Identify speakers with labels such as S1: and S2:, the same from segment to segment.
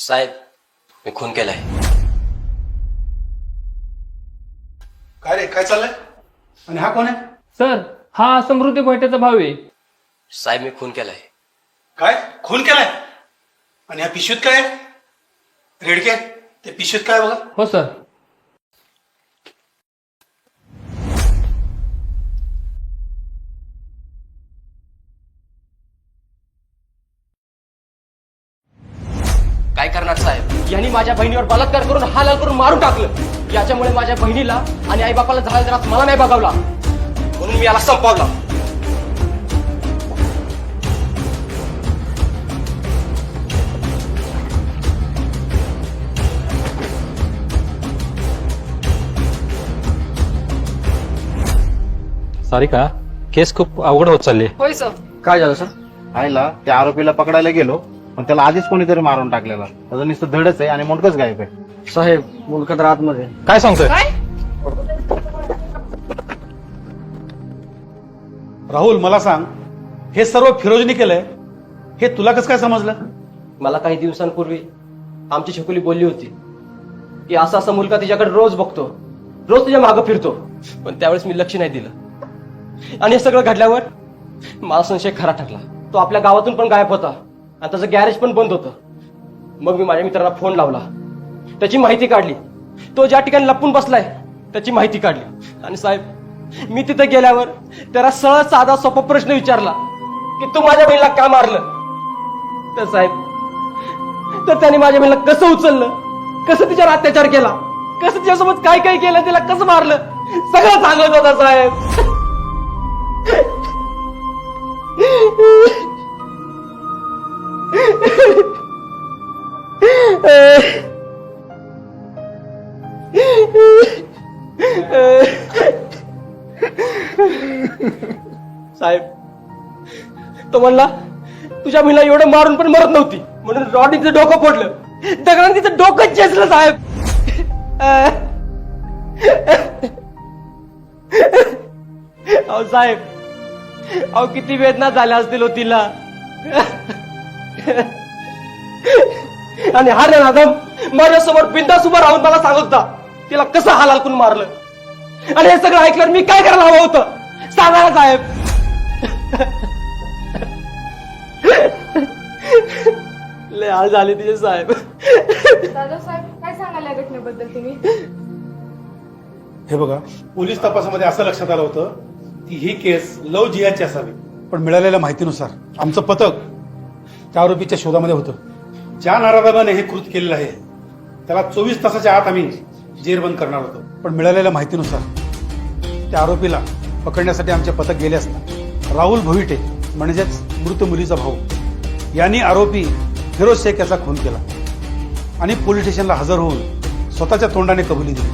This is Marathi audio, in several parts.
S1: साहेब, मी खून केलाय.
S2: काय रे, काय चाललंय? आणि हा कोण आहे?
S3: सर, हा समृद्धी भोईटेचा भाऊ आहे.
S1: साहेब, मी खून केलाय.
S2: काय खून केलाय? आणि ह्या पिशवीत काय आहे? रेडके, ते पिशवीत काय बघा.
S3: हो सर.
S1: काय करणार साहेब? यांनी माझ्या बहिणीवर बलात्कार करून हालाल करून मारून टाकलं. याच्यामुळे माझ्या बहिणीला आणि आई बापाला झाला त्रास मला नाही बघावला, म्हणून मी याला संपवला.
S4: सारिका, केस खूप अवघड होत चालली.
S5: होय सर.
S6: काय झालं सर? आईला त्या आरोपीला पकडायला गेलो, पण त्याला आधीच कोणीतरी मारून टाकलेला. त्याचं नुसतं धडच आहे आणि मोठकच गायब आहे.
S7: साहेब, मुलगा तर आतमध्ये.
S4: काय सांगतोय?
S5: काय?
S2: राहुल, मला सांग, हे सर्व फिरोजनी केलंय हे तुला कसं काय समजलं?
S1: मला काही दिवसांपूर्वी आमची छकुली बोलली होती की असा असा मुलगा तिच्याकडे रोज बघतो, रोज तुझ्या मागं फिरतो. पण त्यावेळेस मी लक्ष नाही दिलं आणि हे सगळं घडल्यावर मला संशय खरा ठरला. तो आपल्या गावातून पण गायब होता आणि त्याचं गॅरेज पण बंद होतं. मग मी माझ्या मित्रांना फोन लावला, त्याची माहिती काढली. तो ज्या ठिकाणी लपून बसलाय त्याची माहिती काढली. आणि साहेब, मी तिथे गेल्यावर त्याला सहज साधा सोपा प्रश्न विचारला की तू माझ्या बहिणीला का मारलं? तर साहेब, तर त्याने माझ्या बहिणीला कसं उचललं, कसं तिच्यावर अत्याचार केला, कसं तिच्यासोबत काय काय केलं, तिला कसं मारलं, सगळं सांगत होता साहेब. साहेब, तो म्हणला तुझ्या बहिणीला एवढं मारून पण मरत नव्हती, म्हणून रॉडने तिचं डोकं फोडलं, दगडाने तिचं डोकं चेचलं साहेब. अहो साहेब, अहो किती वेदना झाल्या असतील हो तिला. आणि हा नादम माझ्यासमोर बिंदास उभा राहून मला सांगत होता तिला कसं हालालकून मारलं. आणि हे सगळं ऐकल्यावर मी काय करायला हवं होतं सांगा ना साहेब. लय हाल झाले तिचे साहेब.
S5: दादा साहेब, काय सांगाल या घटनेबद्दल तुम्ही?
S2: हे बघा, पोलीस तपासामध्ये असं लक्षात आलं होतं की ही केस लव जिहादची असावी. पण मिळालेल्या माहितीनुसार आमचं पथक त्या आरोपीच्या शोधामध्ये होतं. ज्या नाराबाने हे कृत्य केलेलं आहे त्याला 24 तासाच्या आत आम्ही जेरबंद करणार होतो. पण मिळालेल्या माहितीनुसार त्या आरोपीला पकडण्यासाठी आमचे पथक गेले असता राहुल भोईटे म्हणजेच मृत मुलीचा भाऊ यांनी आरोपी फिरोज शेख याचा खून केला आणि पोलीस स्टेशनला हजर होऊन स्वतःच्या तोंडाने कबुली दिली.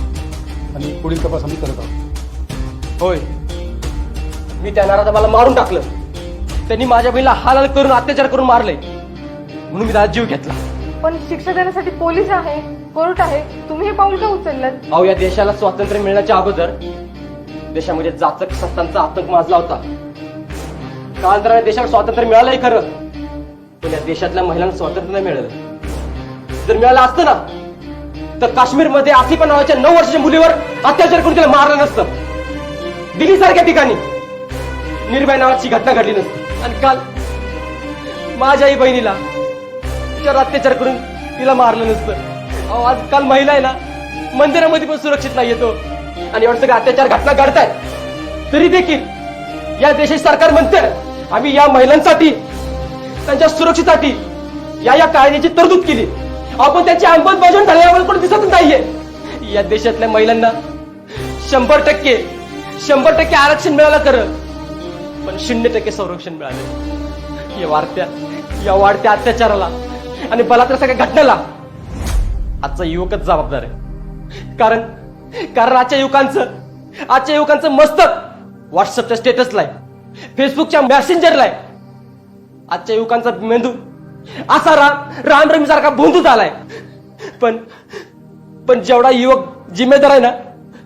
S2: आणि पुढील तपास आम्ही करत आहोत.
S1: होय, मी त्या नाराजाला मारून टाकलं. त्यांनी माझ्या बहिणीला हालाल करून अत्याचार करून मारले, म्हणून मी त्याचा जीव घेतला.
S5: पण शिक्षा देण्यासाठी पोलीस आहे, कोर्ट आहे, तुम्ही हे पाऊल का उचललं?
S1: अहो, या देशाला स्वातंत्र्य मिळण्याच्या अगोदर देशामध्ये जाचक सत्तांचा आतंक माजला होता. कालांतराने देशाला स्वातंत्र्य मिळालंही खरं, पण या देशातल्या महिलांना स्वातंत्र्य नाही मिळालं. जर मिळालं असतं ना तर काश्मीरमध्ये आसिफा नावाच्या 9 वर्षाच्या मुलीवर अत्याचार करून तिला मारलं नसतं. दिल्ली सारख्या ठिकाणी निर्भय नावाची घटना घडली नसती. आणि काल माझ्या आई बहिणीला तिच्यावर अत्याचार करून तिला मारलं नसतं. अहो, आजकाल महिला आहे ना मंदिरामध्ये पण सुरक्षित नाही येतो. आणि एवढं सगळं अत्याचार घटना घडतायत तरी देखील या देशाचे सरकार म्हणते आम्ही या महिलांसाठी त्यांच्या सुरक्षेसाठी या कायद्याची तरतूद केली. आपण त्याची अंमलबजावणी झाल्यावर कोणी दिसत नाहीये. या देशातल्या महिलांना 100% आरक्षण मिळालं खरं, पण 0% संरक्षण मिळालं. या वाढत्या अत्याचाराला आणि बलात्कारासारख्या घटनेला आजचा युवकच जबाबदार आहे. कारण आजच्या युवकांचं मस्तक व्हॉट्सअपच्या स्टेटसला आहे, फेसबुकच्या मेसेंजरला आहे. आजच्या युवकांचा मेंदू असा रामरमीसारखा भोंदू झालाय. पण जेवढा युवक जिम्मेदार आहे ना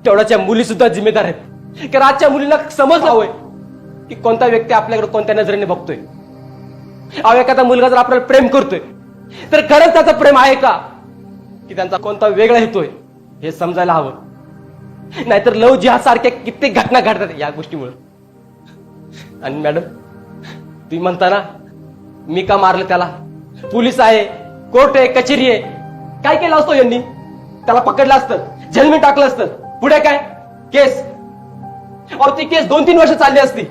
S1: तेवढाच या मुली सुद्धा जिम्मेदार आहेत. कारण आजच्या मुलींना समजलं हवंय की कोणता व्यक्ती आपल्याकडे कोणत्या नजरेने बघतोय. एखादा मुलगा जर आपल्याला प्रेम करतोय, तर खरंच त्याचं प्रेम आहे का की त्यांचा कोणता वेगळा हेतोय हे समजायला हवं. नाहीतर लव जिहाद सारख्या कित्येक घटना घडतात या गोष्टीमुळे. आणि मॅडम तुम्ही म्हणता ना मी का मारलं त्याला, पोलीस आहे, कोर्ट आहे, कचेरी आहे, काय केलं असतो यांनी, त्याला पकडलं असतं, जेलमध्ये टाकलं असतं, पुढे काय केस, और ती केस 2-3 वर्ष चालली असती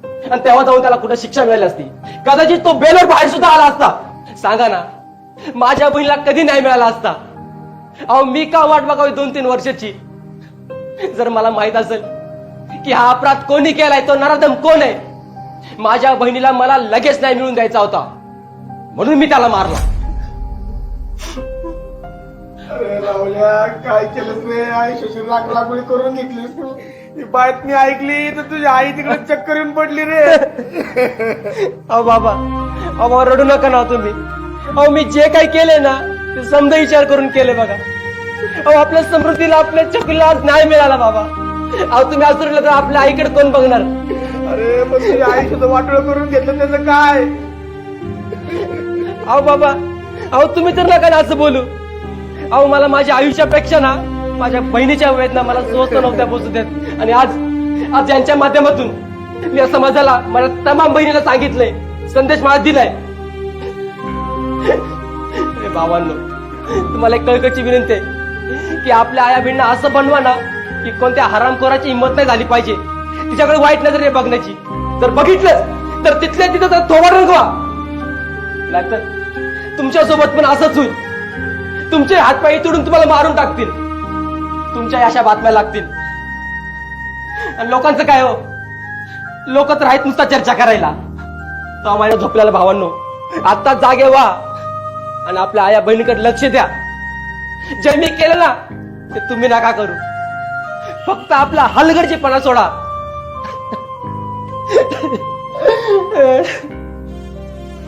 S1: आणि तेव्हा जाऊन त्याला कुठे शिक्षा मिळाली असती. कदाचित तो बेलवर बाहेर सुद्धा आला असता. सांगा ना माझ्या बहिणीला कधी नाही मिळाला असता. अहो मी का वाट बघावी 2-3 वर्षाची. जर मला माहित असेल की हा अपराध कोणी केलाय, तो नराधम कोण आहे, माझ्या बहिणीला मला लगेच नाही मिळून द्यायचा होता, म्हणून मी त्याला मारला.
S7: अरे राहुल्या काय केलंस रे, आई शोषण लागोळी करून घेतलीस तू. ही बातमी ऐकली तर तुझी आई तिकडे चक्कर येऊन पडली रे.
S1: अहो बाबा, अहो बाबा रडू नका ना तुम्ही. अहो मी जे काही केले ना ते समजा विचार करून केले बघा. अहो आपल्या समृद्धीला, आपल्या चकुला आज न्याय मिळाला बाबा. अहो तुम्ही आज रडलं तर आपल्या आईकडे कोण बघणार.
S7: अरे पण तुझी आई सुद्धा वाटोळ करून घेतलं त्याचं काय.
S1: अहो बाबा, अहो तुम्ही तर नका ना असं बोलू. अहो मला माझ्या आयुष्यापेक्षा ना माझ्या बहिणीच्या वेदना मला स्वस्त नव्हत्या पोचू देत. आणि आज यांच्या माध्यमातून मी या समाजाला, मला तमाम बहिणीला सांगितलंय, संदेश मला दिलाय. अरे बाबांनो, तुम्हाला एक कळकळीची विनंती आहे की आपल्या आया बहिणींना असं बनवा ना की कोणत्या हरामखोराची हिंमत नाही झाली पाहिजे तिच्याकडे वाईट नजरेने बघण्याची. जर बघितलं तर तिथल्या तिथं तर थोडा रंगवा, नाहीतर तुमच्यासोबत पण असंच होईल. तुमचे हातपाय तोडून तुम्हाला मारून टाकतील, तुमच्या अशा बातम्या लागतील. आणि लोकांचं काय हो, लोक तर आहेत नुसता चर्चा करायला. तो माझ्या झोपलेल्या भावांनो, आता जागे व्हा आणि आपल्या आया बहिणीकडे लक्ष द्या. जे मी केलं ना ते तुम्ही नका करू. फक्त आपला हलगर्जीपणा सोडा.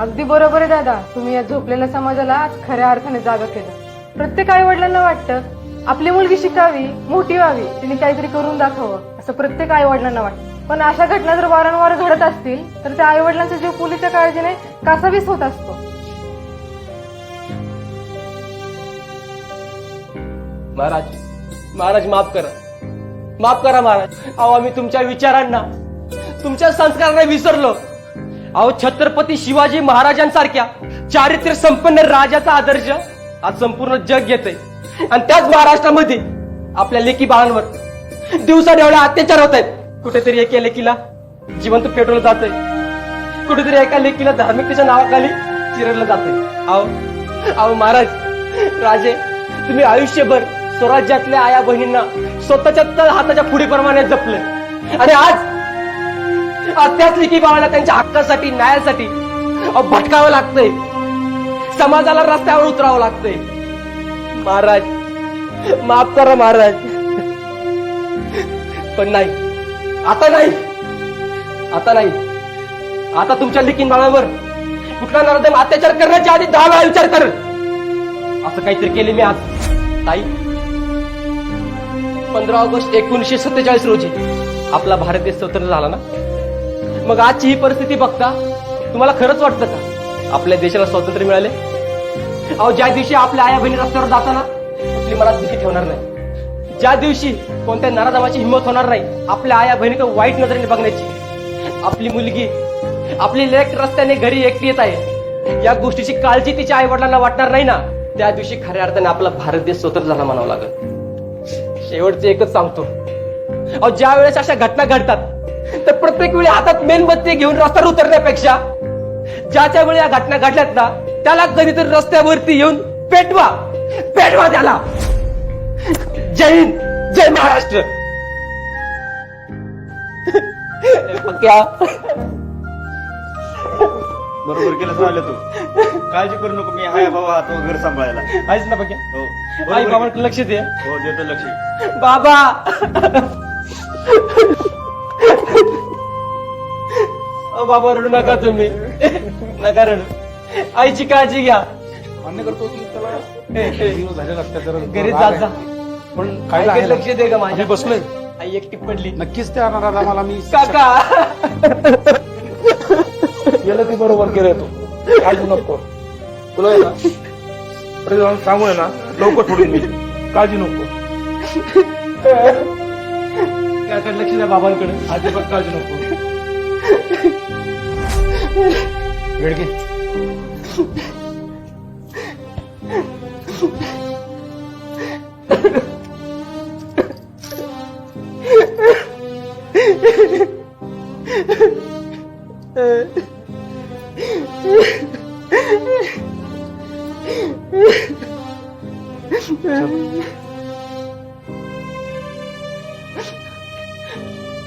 S5: अगदी बरोबर आहे दादा. तुम्ही या झोपलेल्या समाजाला आज खऱ्या अर्थाने जागा केलं. प्रत्येक आई वडिलांना वाटतं आपली मुलगी शिकावी, मोठी व्हावी, तिने काहीतरी करून दाखवावं, असं प्रत्येक आई वडिलांना वाटतं. पण अशा घटना जर वारंवार घडत असतील तर त्या आई वडिलांचा जीव पोलीसच्या काळजीने कासावीस होत असतो.
S1: महाराज माफ करा, माफ करा महाराज. अहो आम्ही तुमच्या विचारांना, तुमच्या संस्कारांना विसरलो. अहो छत्रपती शिवाजी महाराजांसारख्या चारित्र्य संपन्न राजाचा आदर्श आज संपूर्ण जग घेतंय. आणि त्याच महाराष्ट्रामध्ये आपल्या लेकी बाळांवर दिवसाढवळ्या अत्याचार होत आहेत. कुठेतरी एका लेकीला जिवंत पेटवलं जातंय, कुठेतरी एका लेकीला धार्मिकतेच्या नावाखाली चिरडलं जातंय. अहो महाराज राजे, तुम्ही आयुष्यभर स्वराज्यातल्या आया बहिणींना स्वतःच्या हाताच्या पुढीप्रमाणे जपलं. आणि आज त्याच लेकी बाळांना त्यांच्या हक्कासाठी, न्यायासाठी भटकावं लागतंय, समाजाला रस्त्यावर उतरावं लागतंय. महाराज माफ करा महाराज. पण नाही, आता नाही, आता नाही. आता तुमच्या लेकीन बाळावर कुठला नराधम अत्याचार करण्याच्या आधी 10 वेळा विचार कर. असं काहीतरी केले मी आज. ताई, 15 ऑगस्ट 1947 रोजी आपला भारत देश स्वतंत्र झाला ना. मग आजची ही परिस्थिती बघता तुम्हाला खरंच वाटतं का आपल्या देशाला स्वातंत्र्य मिळाले? अहो ज्या दिवशी आपल्या आया बहिणी रस्त्यावर जाताना आपली मनात भीती ठेवणार नाही, ज्या दिवशी कोणत्या नराधमाची हिंमत होणार नाही आपल्या आया बहिणीकडे वाईट नजरेने बघण्याची, आपली मुलगी, आपली लेक रस्त्याने घरी एकटी येत आहे या गोष्टीची काळजी तिच्या आई वडिलांना वाटणार नाही ना, त्या दिवशी खऱ्या अर्थाने आपला भारत देश स्वतंत्र झाला म्हणावं लागेल. शेवटचे एकच सांगतो, अहो ज्या वेळेस अशा घटना घडतात तर प्रत्येक वेळी हातात मेणबत्ती घेऊन रस्त्यावर उतरण्यापेक्षा ज्याच्या वेळी या घटना घडल्यात ना त्याला कधीतरी रस्त्यावरती येऊन पेटवा, पेटवा त्याला. जय हिंद, जय महाराष्ट्र. पक्या
S7: बरोबर केलं राहिलं तू. काळजी करू नको, मी हाय बाबा तो घर सांभाळायला.
S1: आहेच ना पक्या.
S7: हो
S1: आई बाबांकडे लक्ष दे.
S7: हो देतो लक्ष.
S1: बाबा बाबा रडू नका तुम्ही, नका रडू. आईची काळजी घ्या.
S2: मान्य करतो की त्याला दिवस झालेला अत्याचार
S1: घरी जात जा,
S2: पण काय
S1: आईकडे
S2: आहे ना,
S1: लक्ष दे का माझ्या.
S2: आम्ही बसलोय,
S1: आई एकटी पडली.
S2: नक्कीच त्या नराधमाला मी
S1: काका
S2: गेलं ते बरोबर केलं तू. काय नको तुला आहे ना
S7: अरे जाऊन सांगू ना लवकर सोडून मी काळजी नको.
S1: त्याकडे लक्ष द्या बाबांकडे, अजिबात काळजी नको.
S2: बेडके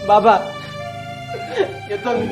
S1: बाबा येतो मी.